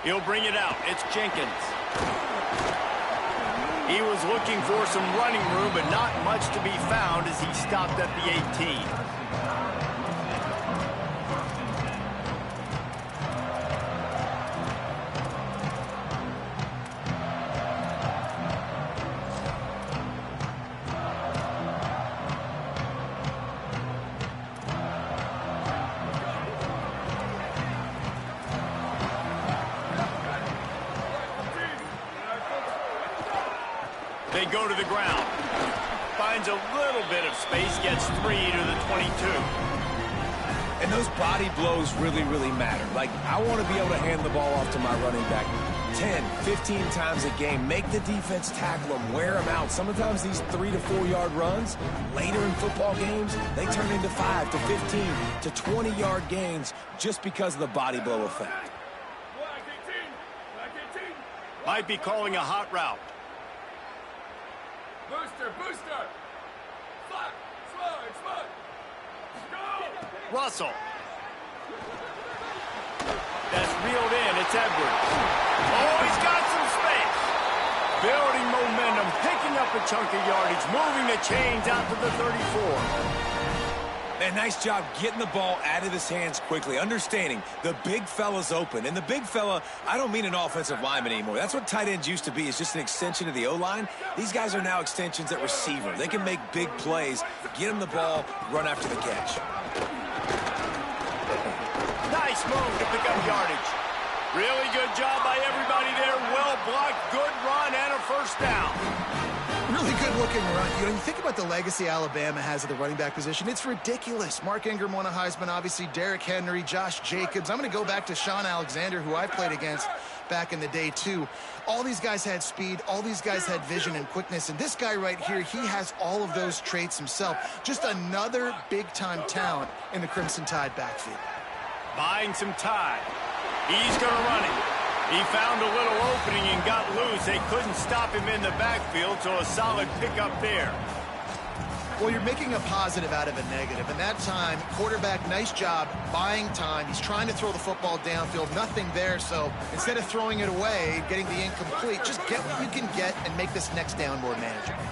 He'll bring it out. It's Jenkins. He was looking for some running room, but not much to be found as he stopped at the 18. They go to the ground. Finds a little bit of space, gets 3 to the 22. And those body blows really, really matter. Like, I want to be able to hand the ball off to my running back 10, 15 times a game. Make the defense tackle them, wear them out. Sometimes these 3 to 4 yard runs, later in football games, they turn into 5 to 15 to 20 yard gains just because of the body blow effect. Might be calling a hot route. Booster! Slide! Go! Russell. That's reeled in. It's Edwards. Oh, he's got some space. Building momentum, picking up a chunk of yardage, moving the chains out to the 34. And nice job getting the ball out of his hands quickly, understanding the big fella's open. And the big fella, I don't mean an offensive lineman anymore. That's what tight ends used to be, is just an extension of the O-line. These guys are now extensions at receiver. They can make big plays, get him the ball, run after the catch. Nice move to pick up yardage. Really good job by everybody there. Well blocked, good run, and a first down. Really good-looking run. You know, you think about the legacy Alabama has at the running back position. It's ridiculous. Mark Ingram won a Heisman, obviously. Derrick Henry, Josh Jacobs. I'm going to go back to Sean Alexander, who I played against back in the day, too. All these guys had speed. All these guys had vision and quickness. And this guy right here, he has all of those traits himself. Just another big-time talent in the Crimson Tide backfield. Buying some time. He's going to run it. He found a little opening and got loose. They couldn't stop him in the backfield, so a solid pickup there. Well, you're making a positive out of a negative. And that time, quarterback, nice job buying time. He's trying to throw the football downfield. Nothing there, so instead of throwing it away, getting the incomplete, just get what you can get and make this next down more manageable.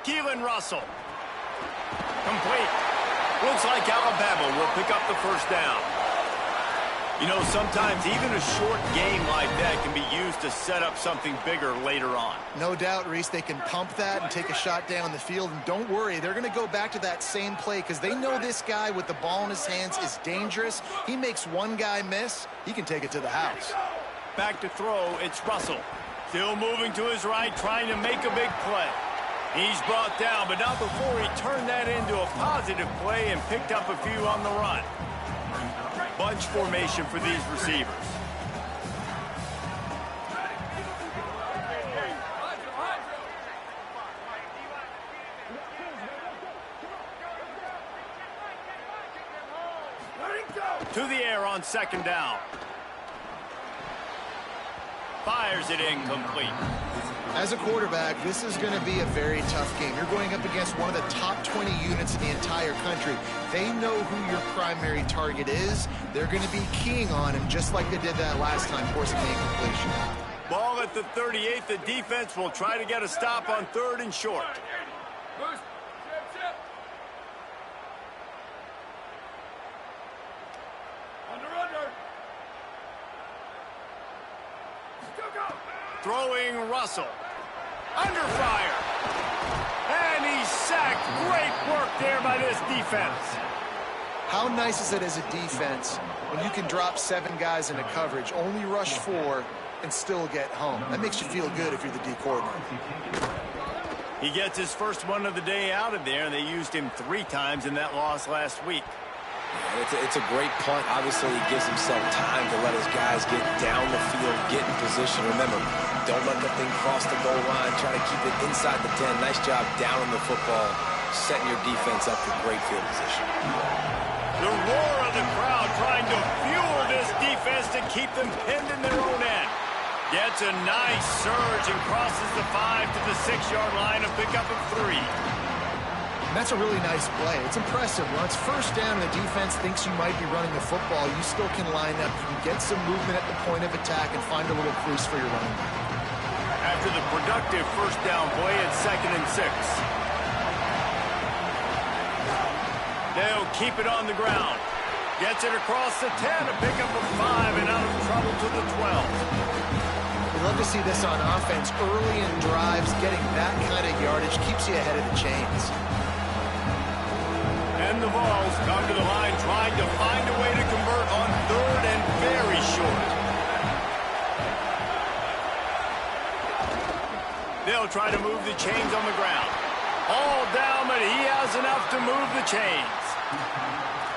Keelan Russell. Complete. Looks like Alabama will pick up the first down. You know, sometimes even a short game like that can be used to set up something bigger later on. No doubt, Reese, they can pump that and take a shot down the field. And don't worry, they're going to go back to that same play because they know this guy with the ball in his hands is dangerous. He makes one guy miss, he can take it to the house. Back to throw, it's Russell. Still moving to his right, trying to make a big play. He's brought down, but not before he turned that into a positive play and picked up a few on the run. Bunch formation for these receivers. To the air on second down. Fires it incomplete. As a quarterback, this is going to be a very tough game. You're going up against one of the top 20 units in the entire country. They know who your primary target is. They're going to be keying on him just like they did that last time, forcing the incompletion. Ball at the 38. The defense will try to get a stop on third and short. Throwing Russell. Under fire. And he's sacked. Great work there by this defense. How nice is it as a defense when you can drop 7 guys into coverage, only rush 4, and still get home? That makes you feel good if you're the D coordinator. He gets his first one of the day out of there, and they used him 3 times in that loss last week. It's a great punt. Obviously, he gives himself time to let his guys get down the field, get in position. Remember, don't let the thing cross the goal line. Try to keep it inside the 10. Nice job down in the football, setting your defense up for great field position. The roar of the crowd trying to fuel this defense to keep them pinned in their own end. Gets a nice surge and crosses the 5 to the 6-yard line, a pickup of 3. And that's a really nice play. It's impressive. When it's first down and the defense thinks you might be running the football, you still can line up. You can get some movement at the point of attack and find a little crease for your running back. After the productive first down play, it's 2nd and 6. They'll keep it on the ground. Gets it across the 10, a pickup of 5, and out of trouble to the 12. We love to see this on offense. Early in drives, getting that kind of yardage keeps you ahead of the chains. And the Vols come to the line trying to find a way to convert on 3rd and very short. They'll try to move the chains on the ground. All down, but he has enough to move the chains.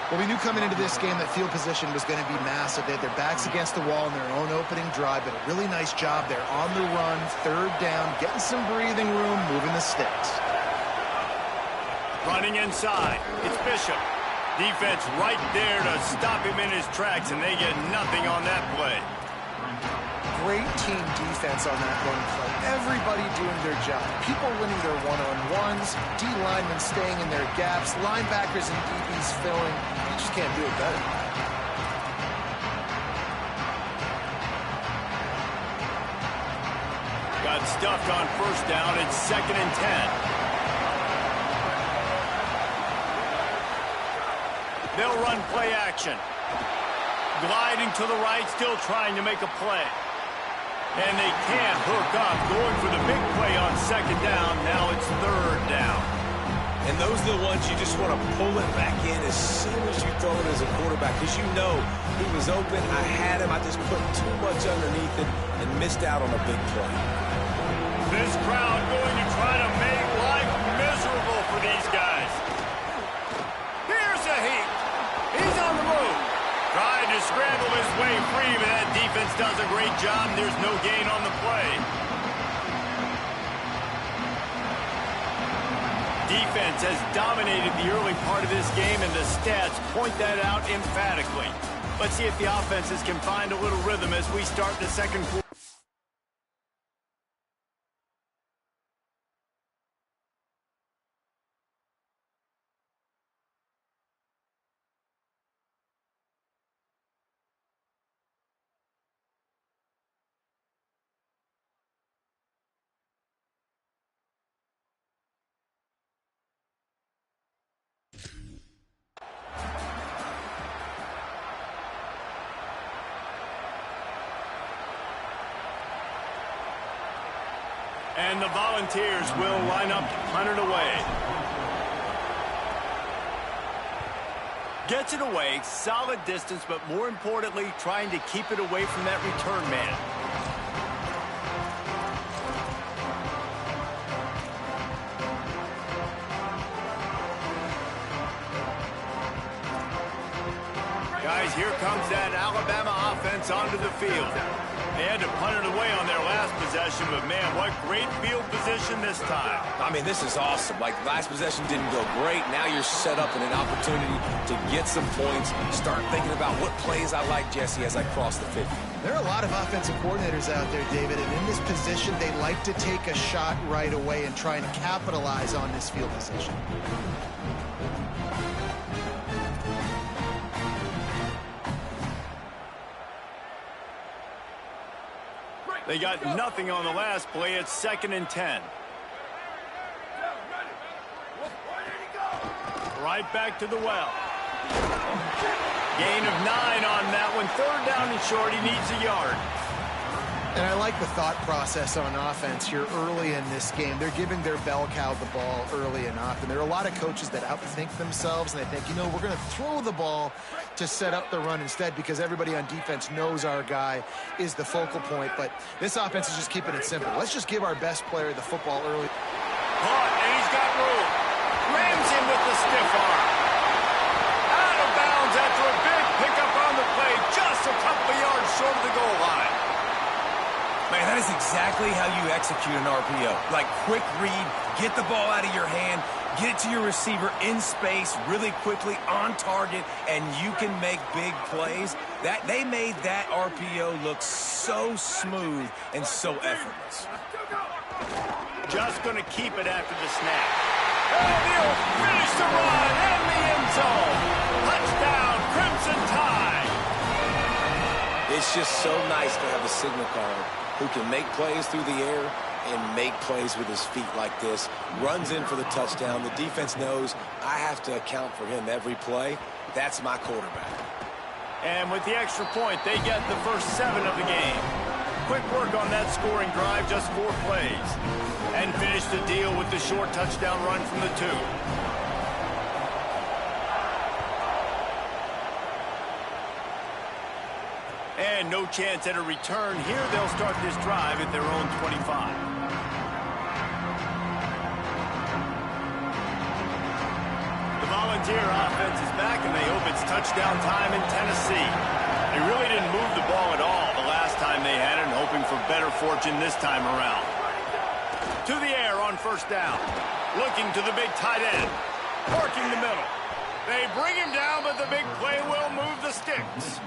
Well, we knew coming into this game that field position was going to be massive. They had their backs against the wall in their own opening drive, but a really nice job there on the run, 3rd down, getting some breathing room, moving the sticks. Running inside, it's Bishop. Defense right there to stop him in his tracks, and they get nothing on that play. Great team defense on that run play. Everybody doing their job. People winning their one-on-ones, D-linemen staying in their gaps, linebackers and DBs filling. You just can't do it better. Got stuffed on first down. It's 2nd and 10. They'll run play action. Gliding to the right, still trying to make a play. And they can't hook up, going for the big play on 2nd down. Now it's 3rd down. And those are the ones you just want to pull it back in as soon as you throw it as a quarterback, because you know he was open, I had him, I just put too much underneath it and missed out on a big play. This crowd going to try to make life miserable for these guys. Here's a heat. He's on the move. Trying to scramble his way free, but that defense does a great job. There's no gain on the play. Defense has dominated the early part of this game, and the stats point that out emphatically. Let's see if the offenses can find a little rhythm as we start the second quarter. And the Volunteers will line up to punt it away. Gets it away, solid distance, but more importantly, trying to keep it away from that return man. Guys, here comes that Alabama offense onto the field. They had to punt it away on their last possession, but man, what great field position this time. I mean, this is awesome. Like, last possession didn't go great. Now you're set up in an opportunity to get some points. Start thinking about what plays I like, Jesse, as I cross the 50. There are a lot of offensive coordinators out there, David, and in this position, they like to take a shot right away and try and capitalize on this field position. They got nothing on the last play. It's 2nd and 10. Right back to the well. Gain of 9 on that one. 3rd down and short. He needs a yard. And I like the thought process on offense here early in this game. They're giving their bell cow the ball early and often. There are a lot of coaches that outthink themselves, and they think, you know, we're going to throw the ball to set up the run instead because everybody on defense knows our guy is the focal point. But this offense is just keeping it simple. Let's just give our best player the football early. Caught, and he's got room. Rams him with the stiff arm. Out of bounds after a big pickup on the play, just a couple of yards short of the goal line. Man, that is exactly how you execute an RPO. Like, quick read, get the ball out of your hand, Get it to your receiver in space really quickly on target, and you can make big plays. They made that RPO look so smooth and so effortless. Just going to keep it after the snap. And he'll finish the run and the end zone. Touchdown, Crimson Tide. It's just so nice to have a signal caller who can make plays through the air and make plays with his feet like this. Runs in for the touchdown. The defense knows I have to account for him every play. That's my quarterback. And with the extra point, they get the first 7 of the game. Quick work on that scoring drive, just 4 plays. And finish the deal with the short touchdown run from the 2. And no chance at a return here. They'll start this drive at their own 25. The Volunteer offense is back, and they hope it's touchdown time in Tennessee. They really didn't move the ball at all the last time they had it, and hoping for better fortune this time around. To the air on first down. Looking to the big tight end. Parking the middle. They bring him down, but the big play will move the sticks.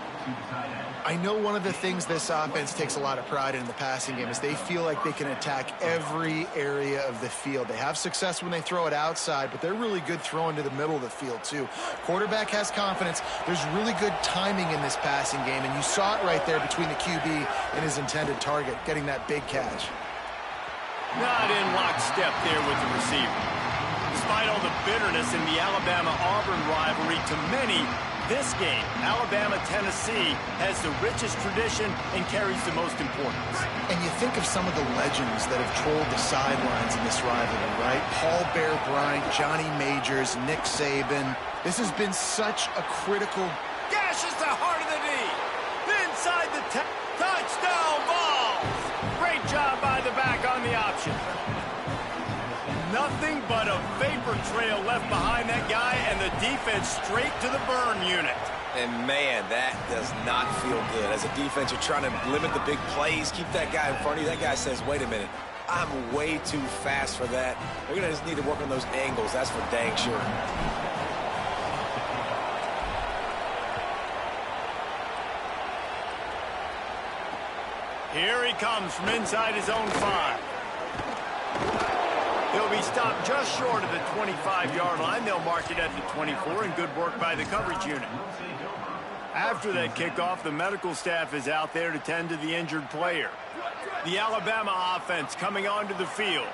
I know one of the things this offense takes a lot of pride in the passing game is they feel like they can attack every area of the field. They have success when they throw it outside, but they're really good throwing to the middle of the field too. Quarterback has confidence. There's really good timing in this passing game, and you saw it right there between the QB and his intended target, getting that big catch. Not in lockstep there with the receiver. Despite all the bitterness in the Alabama-Auburn rivalry, to many, this game, Alabama-Tennessee, has the richest tradition and carries the most importance. And you think of some of the legends that have trolled the sidelines in this rivalry, right? Paul Bear Bryant, Johnny Majors, Nick Saban. This has been such a critical... Gashes the heart of the knee. Inside the touchdown ball. Great job by the back on the option. Nothing but a vapor trail left behind that guy, and the defense straight to the burn unit. And, man, that does not feel good. As a defense, you're trying to limit the big plays, keep that guy in front of you. That guy says, wait a minute, I'm way too fast for that. They're going to just need to work on those angles. That's for dang sure. Here he comes from inside his own 5. He'll be stopped just short of the 25-yard line. They'll mark it at the 24, and good work by the coverage unit. After that kickoff, the medical staff is out there to tend to the injured player. The Alabama offense coming onto the field.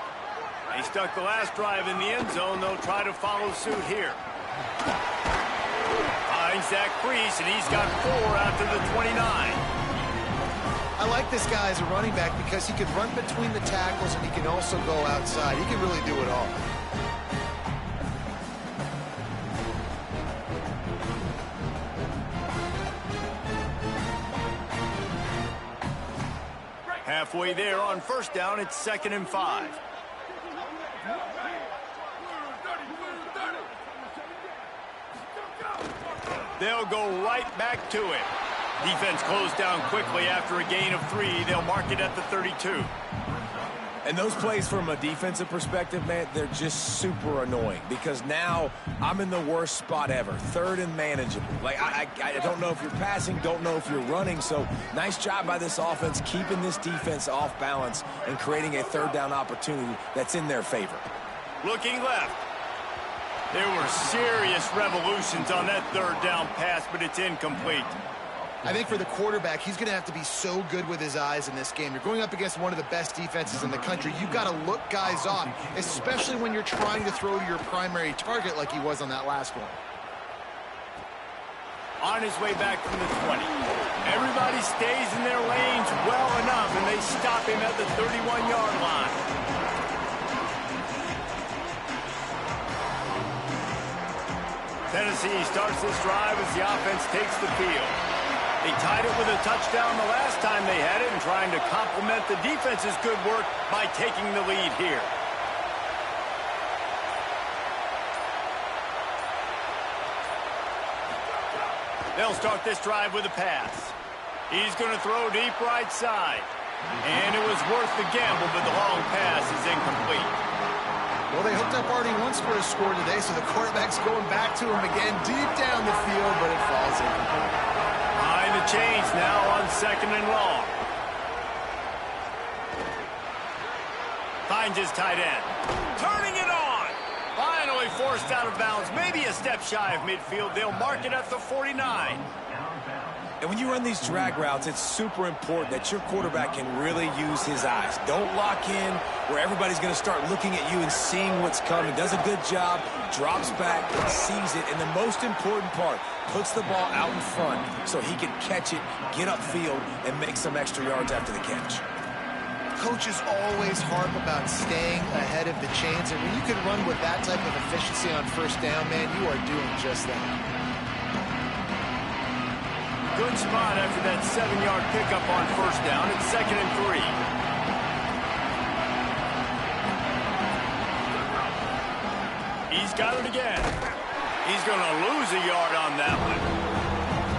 They stuck the last drive in the end zone. They'll try to follow suit here. Finds that crease, and he's got 4 after the 29. I like this guy as a running back because he can run between the tackles and he can also go outside. He can really do it all. Halfway there on first down, it's 2nd and 5. They'll go right back to it. Defense closed down quickly after a gain of 3. They'll mark it at the 32. And those plays from a defensive perspective, man, they're just super annoying because now I'm in the worst spot ever, 3rd and manageable. Like, I don't know if you're passing, don't know if you're running, so nice job by this offense keeping this defense off balance and creating a 3rd down opportunity that's in their favor. Looking left. There were serious revolutions on that 3rd down pass, but it's incomplete. I think for the quarterback, he's going to have to be so good with his eyes in this game. You're going up against one of the best defenses in the country. You've got to look guys off, especially when you're trying to throw to your primary target like he was on that last one. On his way back from the 20. Everybody stays in their lanes well enough, and they stop him at the 31-yard line. Tennessee starts this drive as the offense takes the field. They tied it with a touchdown the last time they had it and trying to complement the defense's good work by taking the lead here. They'll start this drive with a pass. He's going to throw deep right side. And it was worth the gamble, but the long pass is incomplete. Well, they hooked up already once for a score today, so the quarterback's going back to him again deep down the field, but it falls incomplete. Behind the chains now on 2nd and long. Finds his tight end. Turning it on. Finally forced out of bounds. Maybe a step shy of midfield. They'll mark it at the 49. And when you run these drag routes, it's super important that your quarterback can really use his eyes. Don't lock in where everybody's going to start looking at you and seeing what's coming. Does a good job, drops back, sees it, and the most important part, puts the ball out in front so he can catch it, get upfield, and make some extra yards after the catch. Coaches always harp about staying ahead of the chains, and when you can run with that type of efficiency on first down, man, you are doing just that. Good spot after that 7-yard pickup on first down. It's 2nd and 3. He's got it again. He's going to lose a yard on that one.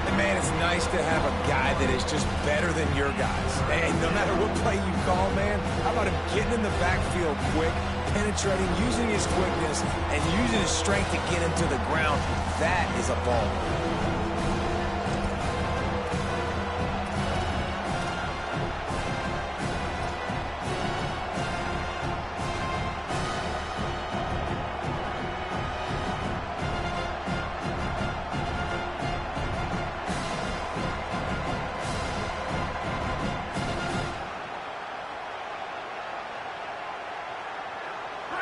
And man, it's nice to have a guy that is just better than your guys. And no matter what play you call, man, how about him getting in the backfield quick, penetrating, using his quickness, and using his strength to get him to the ground. That is a ball.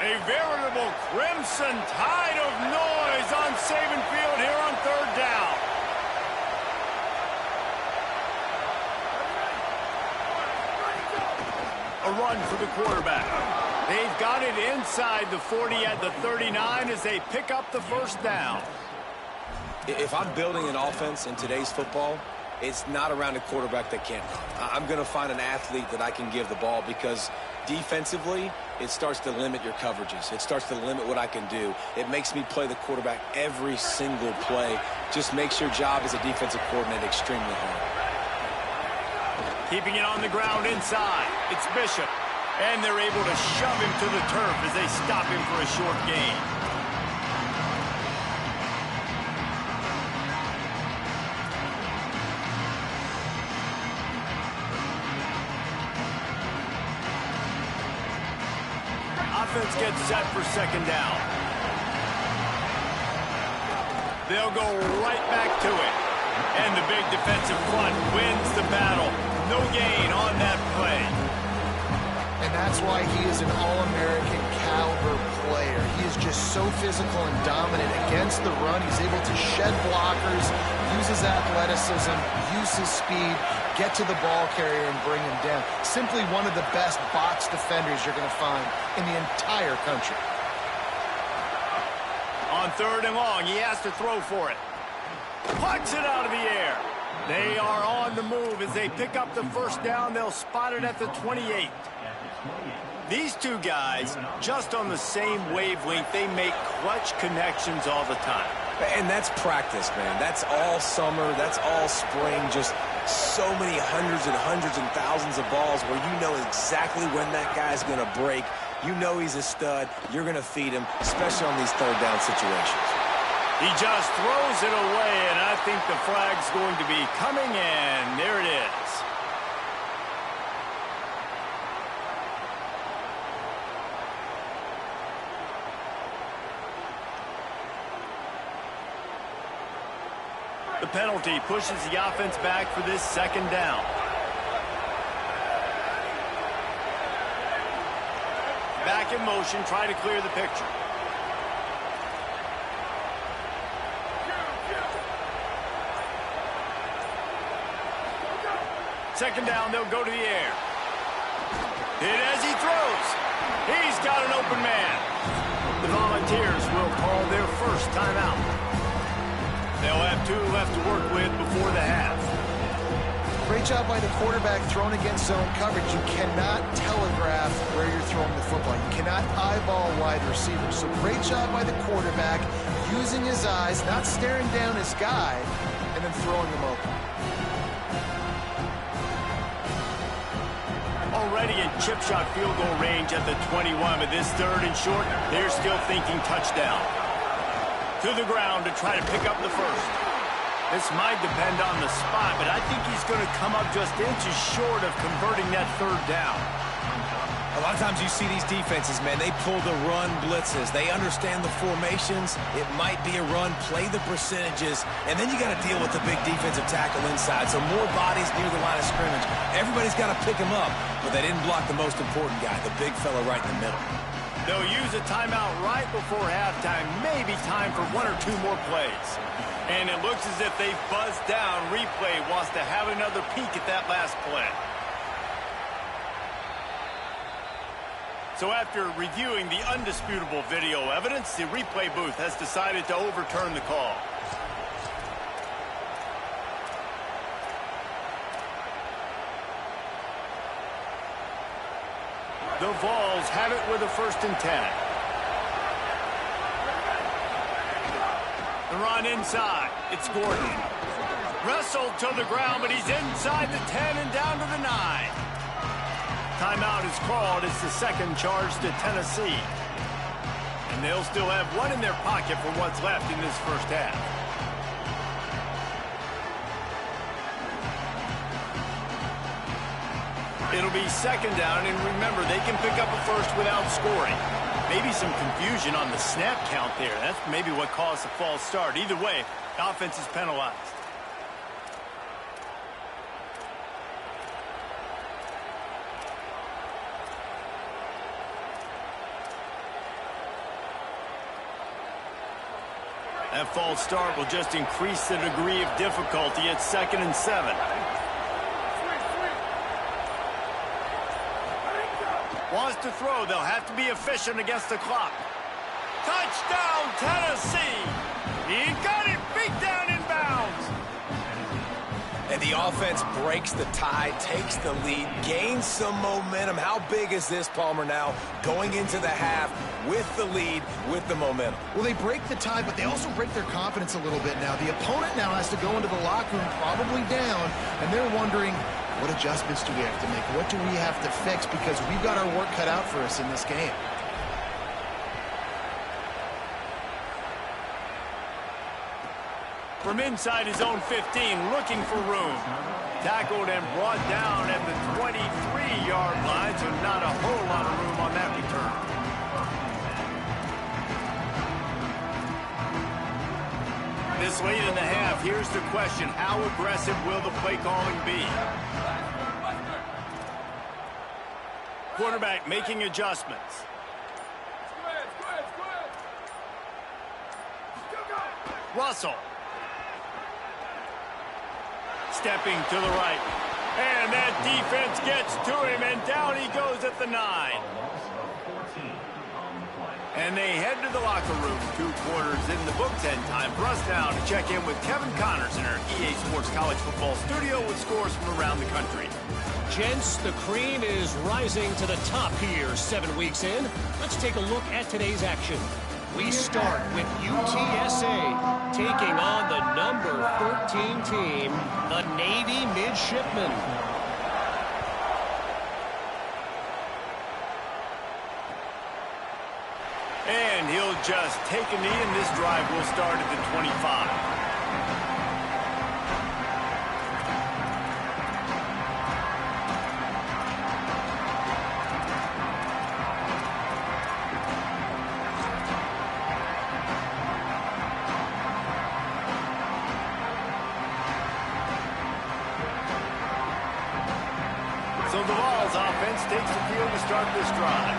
A veritable crimson tide of noise on Saban Field here on 3rd down. A run for the quarterback. They've got it inside the 40 at the 39 as they pick up the first down. If I'm building an offense in today's football, it's not around a quarterback that can't run. I'm going to find an athlete that I can give the ball because defensively, it starts to limit your coverages. It starts to limit what I can do. It makes me play the quarterback every single play. Just makes your job as a defensive coordinator extremely hard. Keeping it on the ground inside. It's Bishop. And they're able to shove him to the turf as they stop him for a short gain. Offense gets set for 2nd down. They'll go right back to it. And the big defensive front wins the battle. No gain on that play. And that's why he is an All-American caliber player. He is just so physical and dominant against the run. He's able to shed blockers, use his athleticism, use his speed, get to the ball carrier and bring him down. Simply one of the best box defenders you're going to find in the entire country. On 3rd and long, he has to throw for it. Pucks it out of the air. They are on the move as they pick up the first down. They'll spot it at the 28. These two guys, just on the same wavelength, they make clutch connections all the time. And that's practice, man. That's all summer. That's all spring. Just so many hundreds and thousands of balls where you know exactly when that guy's going to break. You know he's a stud. You're going to feed him, especially on these 3rd down situations. He just throws it away, and I think the flag's going to be coming in. There it is. The penalty pushes the offense back for this 2nd down. Back in motion, try to clear the picture. Second down, they'll go to the air. Hit as he throws. He's got an open man. The Volunteers will call their first timeout. They'll have 2 left to work with before the half. Great job by the quarterback thrown against zone coverage. You cannot telegraph where you're throwing the football. You cannot eyeball wide receivers. So great job by the quarterback using his eyes, not staring down his guy, and then throwing him open. already in chip shot field goal range at the 21, but this third and short, they're still thinking touchdown. To the ground to try to pick up the first. This might depend on the spot, but I think he's going to come up just inches short of converting that third down. A lot of times you see these defenses, man, they pull the run blitzes. They understand the formations. It might be a run, play the percentages, and then you got to deal with the big defensive tackle inside. So more bodies near the line of scrimmage. Everybody's got to pick him up, but they didn't block the most important guy, the big fella right in the middle. They'll use a timeout right before halftime, maybe time for one or two more plays. And it looks as if they've buzzed down. Replay wants to have another peek at that last play. So after reviewing the undisputable video evidence, the replay booth has decided to overturn the call. The Vols have it with a 1st and 10. The run inside. It's Gordon. Wrestled to the ground, but he's inside the 10 and down to the 9. Timeout is called. It's the second charge to Tennessee. And they'll still have one in their pocket for what's left in this first half. It'll be 2nd down, and remember, they can pick up a first without scoring. Maybe some confusion on the snap count there. That's maybe what caused the false start. Either way, the offense is penalized. That false start will just increase the degree of difficulty at 2nd and 7. Wants to throw. They'll have to be efficient against the clock. Touchdown, Tennessee! He got it beat down in bounds. And the offense breaks the tie, takes the lead, gains some momentum. How big is this, Palmer, now going into the half with the lead, with the momentum? Well, they break the tie, but they also break their confidence a little bit now. The opponent now has to go into the locker room probably down, and they're wondering, what adjustments do we have to make? What do we have to fix? Because we've got our work cut out for us in this game. From inside his own 15, looking for room. Tackled and brought down at the 23-yard line, so not a whole lot of room on that return. This late in the half, here's the question. How aggressive will the play calling be? Quarterback making adjustments. Russell. Stepping to the right. And that defense gets to him, and down he goes at the 9. And they head to the locker room. 2 quarters in the books, and time for us now to check in with Kevin Connors in our EA Sports College Football Studio with scores from around the country. Gents, the cream is rising to the top here 7 weeks in. Let's take a look at today's action. We start with UTSA taking on the number 13 team, the Navy Midshipmen. And he'll just take a knee, and this drive will start at the 25. So the Vols offense takes the field to start this drive.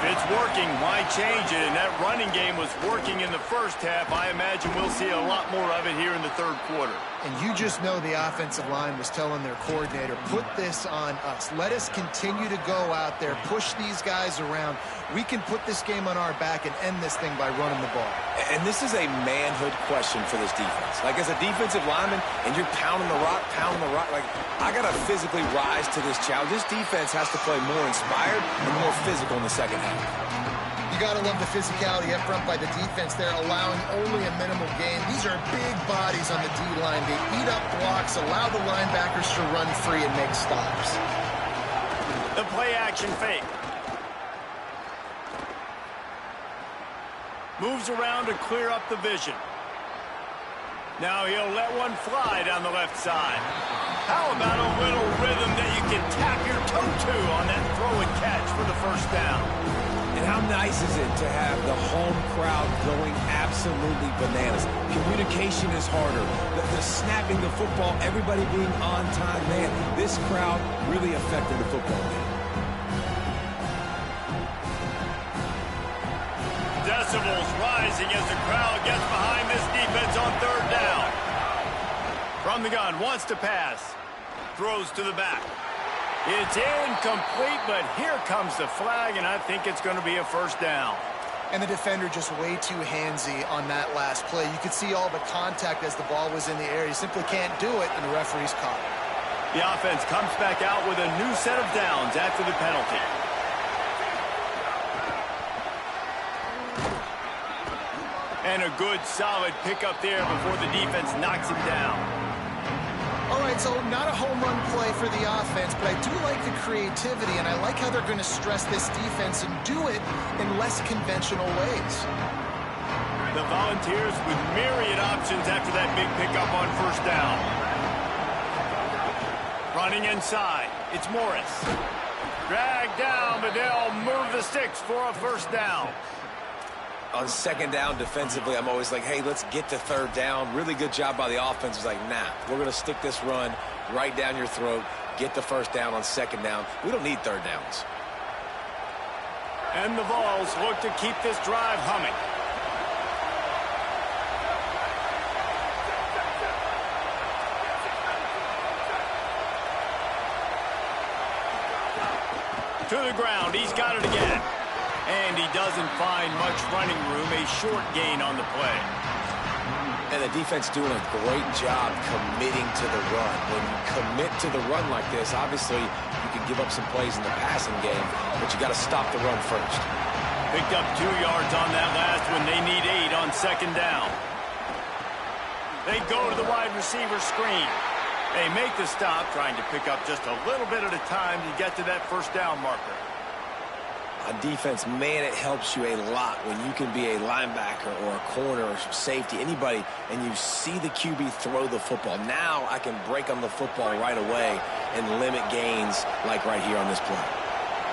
If it's working, why change it? And that running game was working in the first half. I imagine we'll see a lot more of it here in the 3rd quarter. And you just know the offensive line was telling their coordinator, put this on us. Let us continue to go out there, push these guys around. We can put this game on our back and end this thing by running the ball. And this is a manhood question for this defense. Like, as a defensive lineman, and you're pounding the rock, like, I got to physically rise to this challenge. This defense has to play more inspired and more physical in the second half. You got to love the physicality up front by the defense. They're allowing only a minimal gain. These are big bodies on the D-line. They eat up blocks, allow the linebackers to run free and make stops. The play-action fake. Moves around to clear up the vision. Now he'll let one fly down the left side. How about a little rhythm that you can tap your toe to on that throw and catch for the first down? And how nice is it to have the home crowd going absolutely bananas? Communication is harder. The snapping the football, everybody being on time. Man, this crowd really affected the football game. Decibels rising as the crowd gets behind this defense on third down. From the gun, wants to pass. Throws to the back. It's incomplete, but here comes the flag, and I think it's going to be a first down. And the defender just way too handsy on that last play. You could see all the contact as the ball was in the air. He simply can't do it, and the referee's caught it. The offense comes back out with a new set of downs after the penalty. And a good, solid pickup there before the defense knocks him down. All right, so not a home run play for the offense, but I do like the creativity, and I like how they're going to stress this defense and do it in less conventional ways. The Volunteers with myriad options after that big pickup on first down. Running inside, it's Morris. Dragged down, but they'll move the sticks for a first down. On second down defensively, I'm always like, hey, let's get to third down. Really good job by the offense. It's like, nah, we're going to stick this run right down your throat, get the first down on second down. We don't need third downs. And the Vols look to keep this drive humming. To the ground, he's got it again. And he doesn't find much running room, a short gain on the play. And the defense doing a great job committing to the run. When you commit to the run like this, obviously you can give up some plays in the passing game, but you got to stop the run first. Picked up 2 yards on that last one. They need 8 on second down. They go to the wide receiver screen. They make the stop, trying to pick up just a little bit at a time to get to that first down marker. On defense, man, it helps you a lot when you can be a linebacker or a corner or safety, anybody, and you see the QB throw the football. Now I can break on the football right away and limit gains like right here on this play.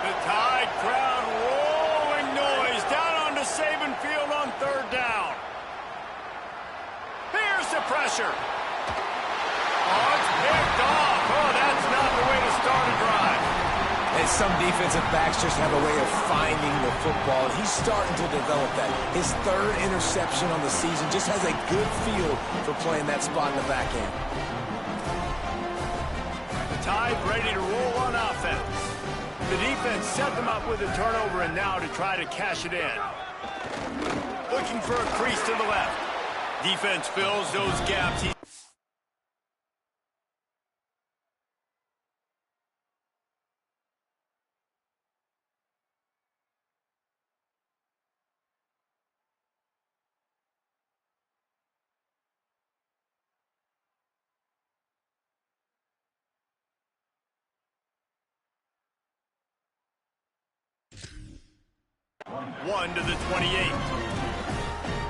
The Tide crowd rolling noise down onto Saban Field on third down. Here's the pressure. Oh, it's picked off. Oh, that's not the way to start a drive. And some defensive backs just have a way of finding the football, and he's starting to develop that. His third interception on the season just has a good feel for playing that spot in the back end. The Tide ready to roll on offense. The defense set them up with a turnover, and now to try to cash it in. Looking for a crease to the left. Defense fills those gaps. One to the 28.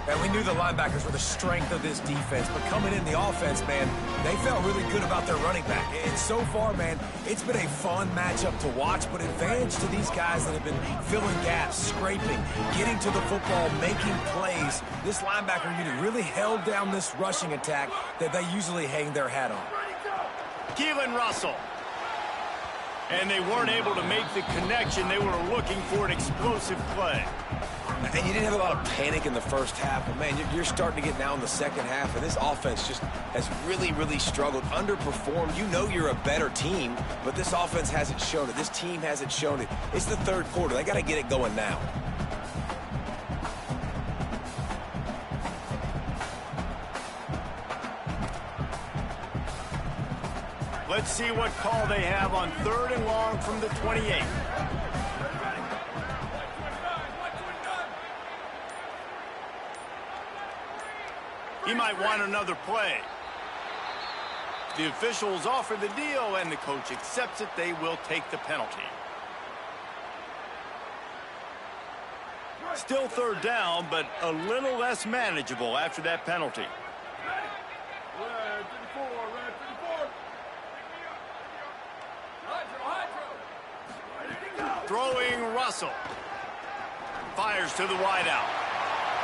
And we knew the linebackers were the strength of this defense, but coming in the offense, man, they felt really good about their running back. And so far, man, it's been a fun matchup to watch, but advantage to these guys that have been filling gaps, scraping, getting to the football, making plays. This linebacker unit really held down this rushing attack that they usually hang their hat on. Keelan Russell. And they weren't able to make the connection. They were looking for an explosive play. And you didn't have a lot of panic in the first half, but, man, you're starting to get now in the second half, and this offense just has really, really struggled, underperformed. You know you're a better team, but this offense hasn't shown it. This team hasn't shown it. It's the third quarter. They got to get it going now. Let's see what call they have on third and long from the 28. He might want another play. The officials offer the deal, and the coach accepts it. They will take the penalty. Still third down, but a little less manageable after that penalty. Red 34, red 34. Throwing Russell. Fires to the wideout.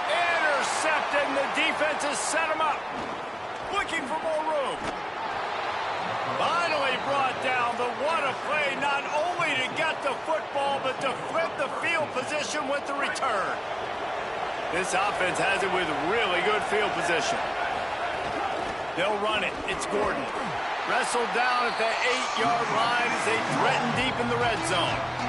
Intercepted, and the defense has set him up. Looking for more room. Finally brought down, but what a play, not only to get the football, but to flip the field position with the return. This offense has it with really good field position. They'll run it. It's Gordon. Wrestled down at the 8-yard line as they threaten deep in the red zone.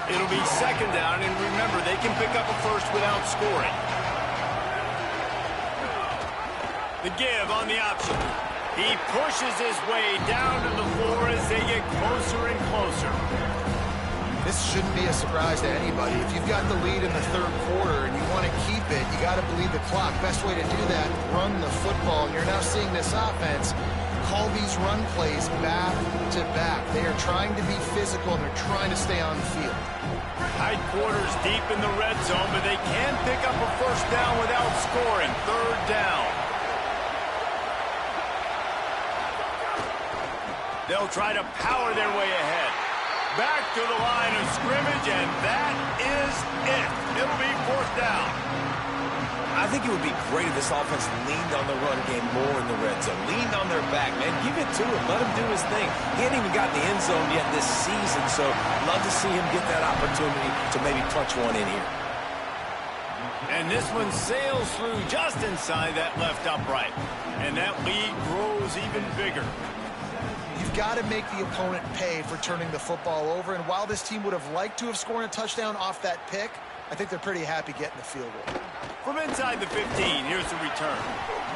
It'll be second down, and remember, they can pick up a first without scoring. The give on the option. He pushes his way down to the floor as they get closer and closer. This shouldn't be a surprise to anybody. If you've got the lead in the third quarter and you want to keep it, you got to bleed the clock. Best way to do that, run the football. And you're now seeing this offense call these run plays back to back. They are trying to be physical, and they're trying to stay on the field. Tight quarters deep in the red zone, but they can pick up a first down without scoring. Third down. They'll try to power their way ahead. Back to the line of scrimmage, and that is it. It'll be fourth down. I think it would be great if this offense leaned on the run game more in the red zone. Leaned on their back, man. Give it to him. Let him do his thing. He hasn't even gotten the end zone yet this season, so love to see him get that opportunity to maybe punch one in here. And this one sails through just inside that left upright. And that lead grows even bigger. You've got to make the opponent pay for turning the football over. And while this team would have liked to have scored a touchdown off that pick, I think they're pretty happy getting the field goal. From inside the 15, here's the return.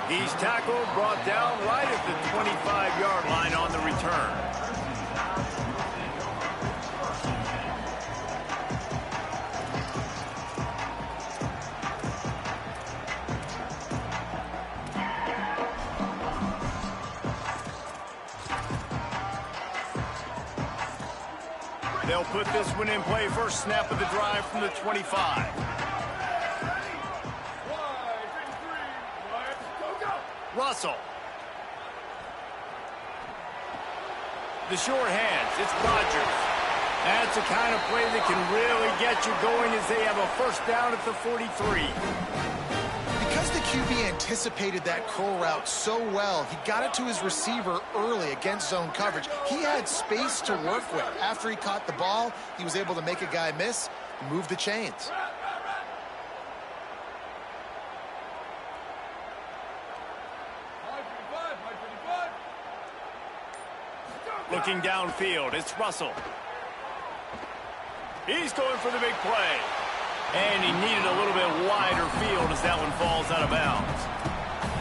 He's tackled, brought down right at the 25-yard line on the return. They'll put this one in play. First snap of the drive from the 25. Russell. The short hands. It's Rodgers. That's the kind of play that can really get you going as they have a first down at the 43. Because the QB anticipated that curl route so well, he got it to his receiver early against zone coverage. He had space to work with. After he caught the ball, he was able to make a guy miss and move the chains. Looking downfield, it's Russell. He's going for the big play. And he needed a little bit wider field as that one falls out of bounds.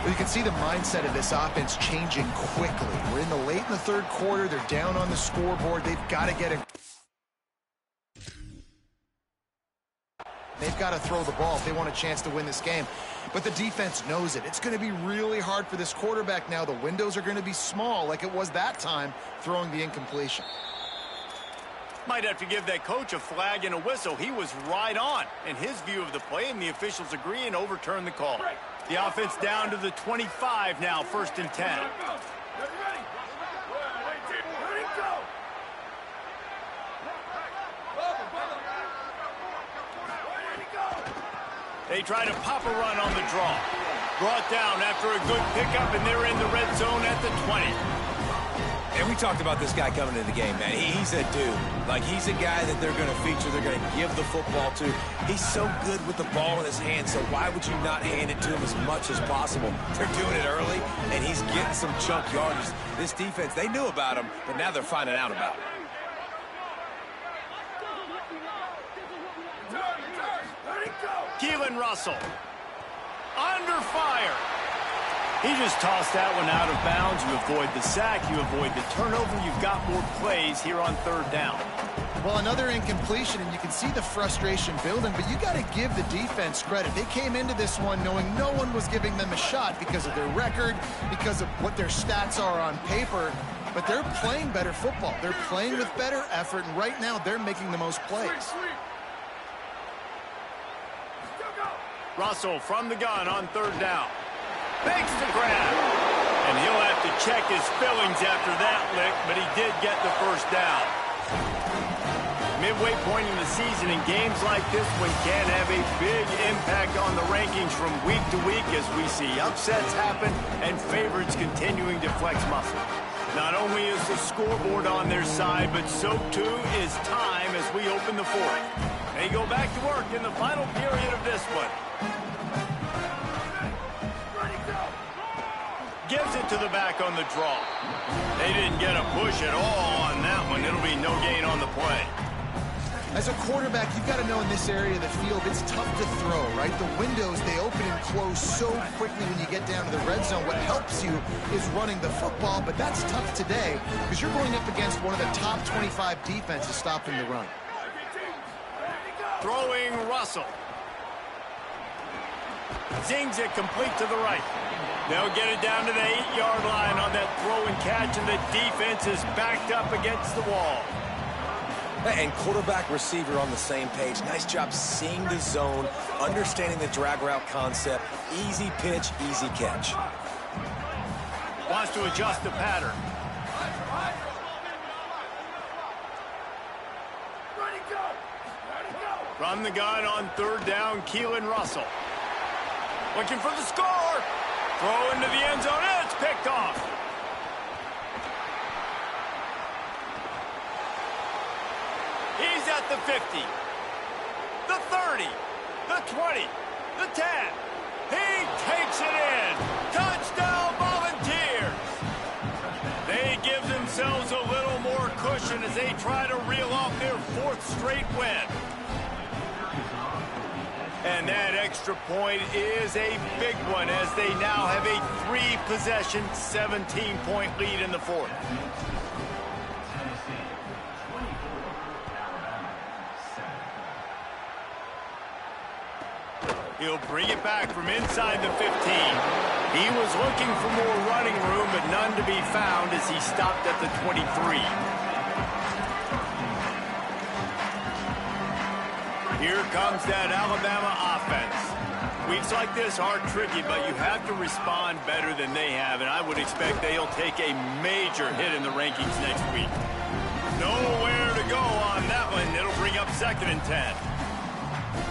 Well, you can see the mindset of this offense changing quickly. We're in the late in the third quarter. They're down on the scoreboard. They've got to get it. They've got to throw the ball if they want a chance to win this game. But the defense knows it. It's going to be really hard for this quarterback now. The windows are going to be small like it was that time throwing the incompletion. Might have to give that coach a flag and a whistle. He was right on in his view of the play, and the officials agree and overturn the call. The offense down to the 25 now, first and 10. They try to pop a run on the draw. Brought down after a good pickup, and they're in the red zone at the 20. And we talked about this guy coming into the game, man. He's a dude. Like, he's a guy that they're going to feature, they're going to give the football to. He's so good with the ball in his hand, so why would you not hand it to him as much as possible? They're doing it early, and he's getting some chunk yardage. This defense, they knew about him, but now they're finding out about him. Keelan Russell under fire. He just tossed that one out of bounds. You avoid the sack, you avoid the turnover. You've got more plays here on third down. Well, another incompletion, and you can see the frustration building, but you got to give the defense credit. They came into this one knowing no one was giving them a shot because of their record, because of what their stats are on paper, but they're playing better football. They're playing with better effort, and right now they're making the most plays. Russell from the gun on third down. Makes the grab. And he'll have to check his fillings after that lick, but he did get the first down. Midway point in the season, in games like this one can have a big impact on the rankings from week to week as we see upsets happen and favorites continuing to flex muscle. Not only is the scoreboard on their side, but so too is time as we open the fourth. They go back to work in the final period of this one. Gives it to the back on the draw. They didn't get a push at all on that one. It'll be no gain on the play. As a quarterback, you've got to know in this area of the field, it's tough to throw, right? The windows, they open and close so quickly when you get down to the red zone. What helps you is running the football, but that's tough today because you're going up against one of the top 25 defenses stopping the run. Throwing Russell. Zings it complete to the right. They'll get it down to the 8-yard line on that throw and catch, and the defense is backed up against the wall. And quarterback receiver on the same page. Nice job seeing the zone, understanding the drag route concept. Easy pitch, easy catch. Wants to adjust the pattern. From the gun on third down, Keelan Russell. Looking for the score. Throw into the end zone. It's picked off. He's at the 50, the 30, the 20, the 10. He takes it in. Touchdown, Volunteers. They give themselves a little more cushion as they try to reel off their fourth straight win. And that extra point is a big one as they now have a 3-possession, 17-point lead in the fourth. He'll bring it back from inside the 15. He was looking for more running room, but none to be found as he stopped at the 23. Here comes that Alabama offense. Weeks like this are tricky, but you have to respond better than they have, and I would expect they'll take a major hit in the rankings next week. Nowhere to go on that one. It'll bring up 2nd and 10.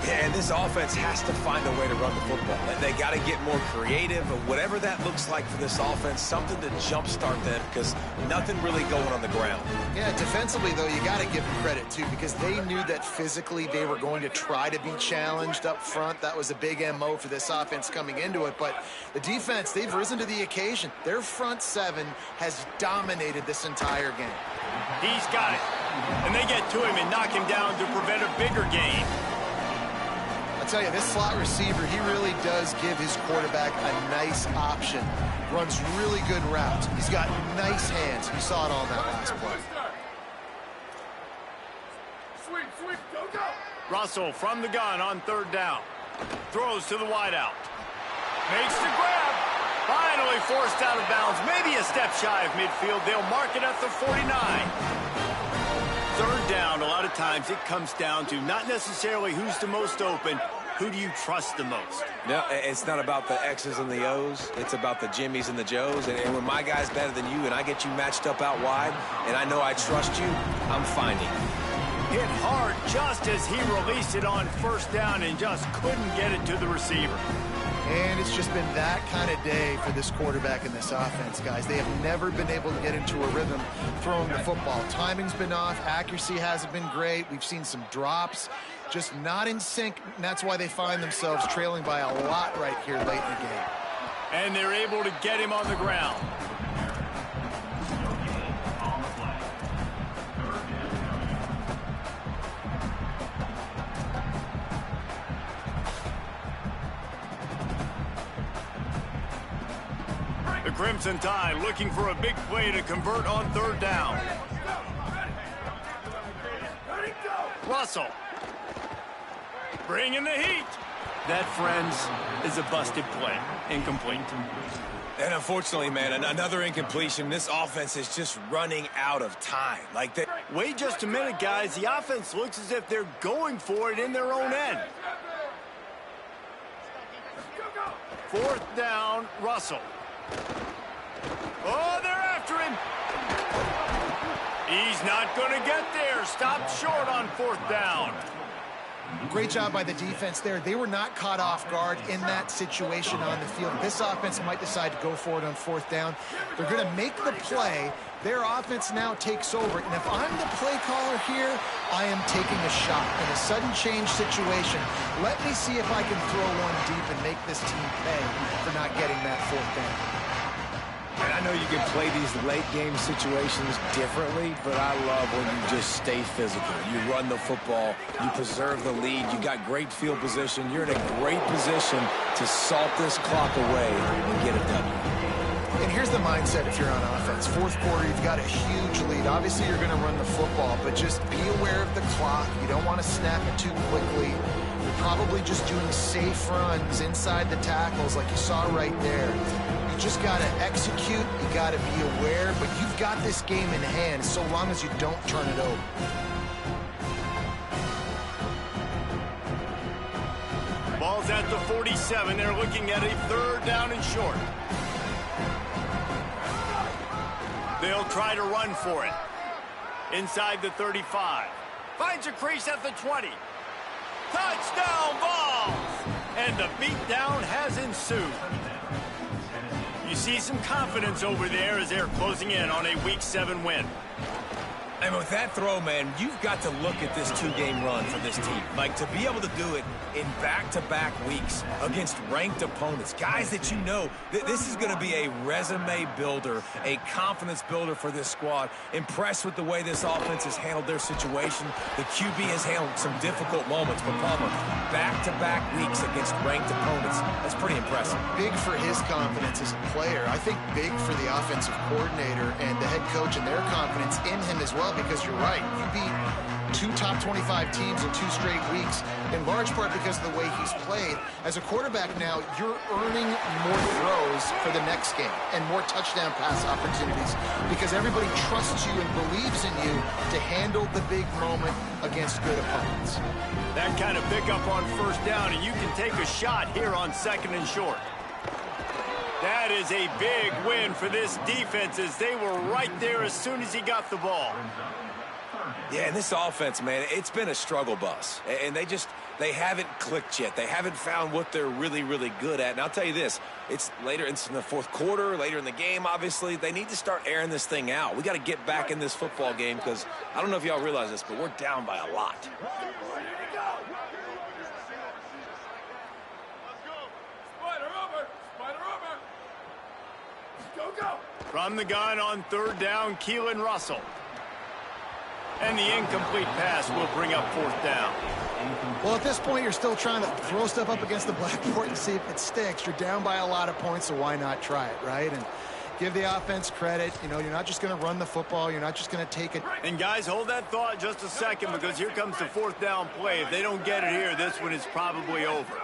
Yeah, and this offense has to find a way to run the football. They got to get more creative, or whatever that looks like for this offense, something to jumpstart them because nothing really going on the ground. Yeah, defensively, though, you got to give them credit, too, because they knew that physically they were going to try to be challenged up front. That was a big MO for this offense coming into it. But the defense, they've risen to the occasion. Their front seven has dominated this entire game. He's got it. And they get to him and knock him down to prevent a bigger gain. I tell you, this slot receiver, he really does give his quarterback a nice option. Runs really good routes. He's got nice hands. You saw it all in that last play. Sweep, go. Russell from the gun on third down. Throws to the wideout. Makes the grab. Finally forced out of bounds. Maybe a step shy of midfield. They'll mark it at the 49. Third down, a lot of times it comes down to not necessarily who's the most open, who do you trust the most? No, it's not about the X's and the O's. It's about the Jimmies and the Joes. And when my guy's better than you and I get you matched up out wide and I know I trust you, I'm finding you. Hit hard just as he released it on first down and just couldn't get it to the receiver. And it's just been that kind of day for this quarterback and this offense, guys. They have never been able to get into a rhythm throwing the football. Timing's been off. Accuracy hasn't been great. We've seen some drops, just not in sync, and that's why they find themselves trailing by a lot right here late in the game. And they're able to get him on the ground. The Crimson Tide looking for a big play to convert on third down. Russell. Bringing the heat. That, friends, is a busted play. Incomplete. And unfortunately, man, another incompletion. This offense is just running out of time. Like that. Wait just a minute, guys. The offense looks as if they're going for it in their own end. Fourth down, Russell. Oh, they're after him. He's not going to get there. Stopped short on fourth down. Great job by the defense there. They were not caught off guard in that situation on the field. This offense might decide to go for it on fourth down. They're going to make the play. Their offense now takes over. And if I'm the play caller here, I am taking a shot in a sudden change situation. Let me see if I can throw one deep and make this team pay for not getting that fourth down. And I know you can play these late-game situations differently, but I love when you just stay physical. You run the football, you preserve the lead, you got great field position. You're in a great position to salt this clock away and get a W. And here's the mindset if you're on offense. Fourth quarter, you've got a huge lead. Obviously, you're going to run the football, but just be aware of the clock. You don't want to snap it too quickly. You're probably just doing safe runs inside the tackles like you saw right there. Just got to execute, you got to be aware, but you've got this game in hand so long as you don't turn it over. Ball's at the 47. They're looking at a third down and short. They'll try to run for it. Inside the 35. Finds a crease at the 20. Touchdown ball! And the beatdown has ensued. You see some confidence over there as they're closing in on a Week 7 win. And with that throw, man, you've got to look at this two-game run for this team. Like, to be able to do it in back-to-back weeks against ranked opponents, guys that you know, this is going to be a resume builder, a confidence builder for this squad. Impressed with the way this offense has handled their situation. The QB has handled some difficult moments, but Palmer, back-to-back weeks against ranked opponents, that's pretty impressive. Big for his confidence as a player. I think big for the offensive coordinator and the head coach and their confidence in him as well. Because you're right, you beat 2 top 25 teams in 2 straight weeks, in large part because of the way he's played. As a quarterback now, you're earning more throws for the next game and more touchdown pass opportunities because everybody trusts you and believes in you to handle the big moment against good opponents. That kind of pickup on first down, and you can take a shot here on second and short. That is a big win for this defense as they were right there as soon as he got the ball. Yeah, and this offense, man, it's been a struggle bus. And they haven't clicked yet. They haven't found what they're really, really good at. And I'll tell you this, it's in the fourth quarter, later in the game, obviously. They need to start airing this thing out. We got to get back in this football game because I don't know if y'all realize this, but we're down by a lot. From the gun on third down, Keelan Russell. And the incomplete pass will bring up fourth down. Well, at this point, you're still trying to throw stuff up against the blackboard and see if it sticks. You're down by a lot of points, so why not try it, right? And give the offense credit. You know, you're not just going to run the football. You're not just going to take it. And, guys, hold that thought just a second because here comes the fourth down play. If they don't get it here, this one is probably over.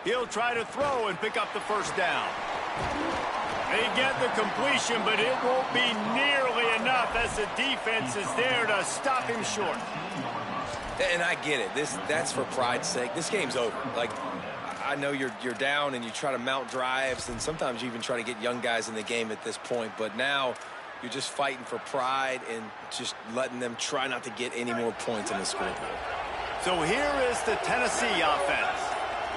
He'll try to throw and pick up the first down. They get the completion, but it won't be nearly enough as the defense is there to stop him short. And I get it. That's for pride's sake. This game's over. Like, I know you're down and you try to mount drives, and sometimes you even try to get young guys in the game at this point. But now you're just fighting for pride and just letting them try not to get any more points on the scoreboard. So here is the Tennessee offense.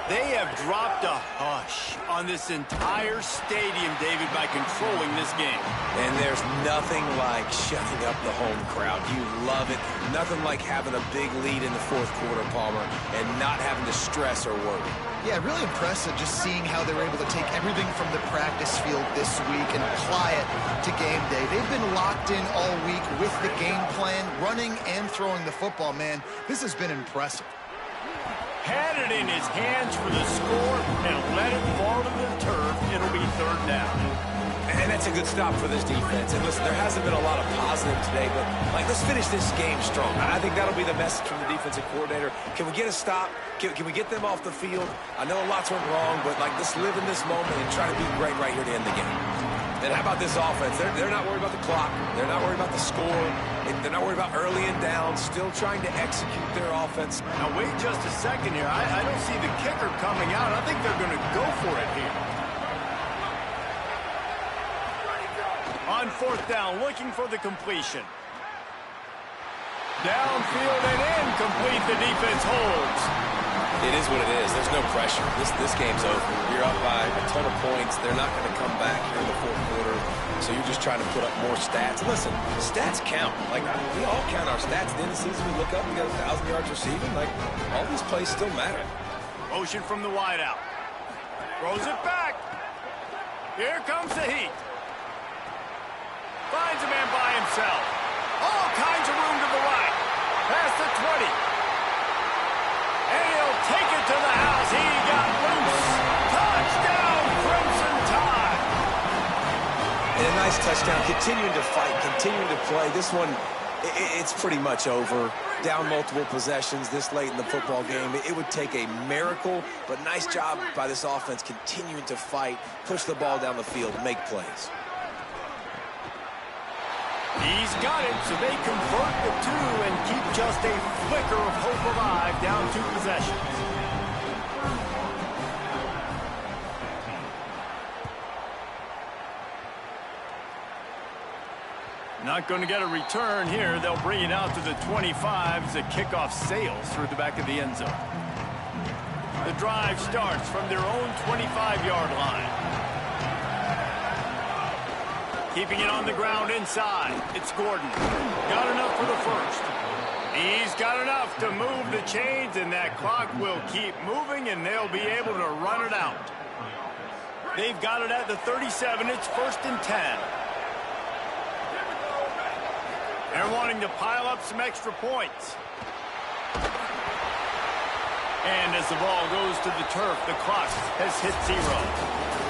They have dropped a hush on this entire stadium, David, by controlling this game. And there's nothing like shutting up the home crowd. You love it. Nothing like having a big lead in the fourth quarter, Palmer, and not having to stress or worry. Yeah, really impressive just seeing how they were able to take everything from the practice field this week and apply it to game day. They've been locked in all week with the game plan, running and throwing the football, man. This has been impressive. Had it in his hands for the score and let it fall to the turf. It'll be third down. And And that's a good stop for this defense. And listen, there hasn't been a lot of positive today, but, like, let's finish this game strong. I think that'll be the message from the defensive coordinator. Can we get a stop? Can we get them off the field? I know a lot's went wrong, but, like, let's live in this moment and try to be great right here to end the game. And how about this offense? They're not worried about the clock. They're not worried about the score. They're not worried about early and down, still trying to execute their offense. Now, wait just a second here. I don't see the kicker coming out. I think they're going to go for it here. On 4th down, looking for the completion. Downfield and incomplete. The defense holds. It is what it is. There's no pressure. This game's over. You're up by a ton of points. They're not going to come back here in the 4th quarter, so you're just trying to put up more stats. Listen, stats count. Like, we all count our stats. At the end of the season, we look up, we got 1,000 yards receiving. Like, all these plays still matter. Motion from the wideout. Throws it back. Here comes the heat. Finds a man by himself. All kinds of room to the right. Past the 20. And he'll take it to the house. He got loose. Touchdown, Crimson Tide. And a nice touchdown. Continuing to fight, continuing to play. This one, it's pretty much over. Down multiple possessions this late in the football game. It would take a miracle, but nice job by this offense continuing to fight, push the ball down the field, make plays. He's got it, so they convert the 2 and keep just a flicker of hope alive, down 2 possessions. Not going to get a return here. They'll bring it out to the 25 as the kickoff sails through the back of the end zone. The drive starts from their own 25-yard line. Keeping it on the ground inside. It's Gordon. Got enough for the first. He's got enough to move the chains, and that clock will keep moving, and they'll be able to run it out. They've got it at the 37. It's 1st and 10. They're wanting to pile up some extra points. And as the ball goes to the turf, the clock has hit 0.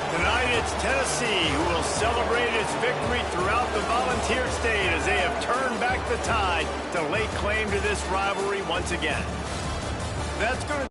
Tonight it's Tennessee who will celebrate its victory throughout the Volunteer State as they have turned back the tide to lay claim to this rivalry once again. That's going to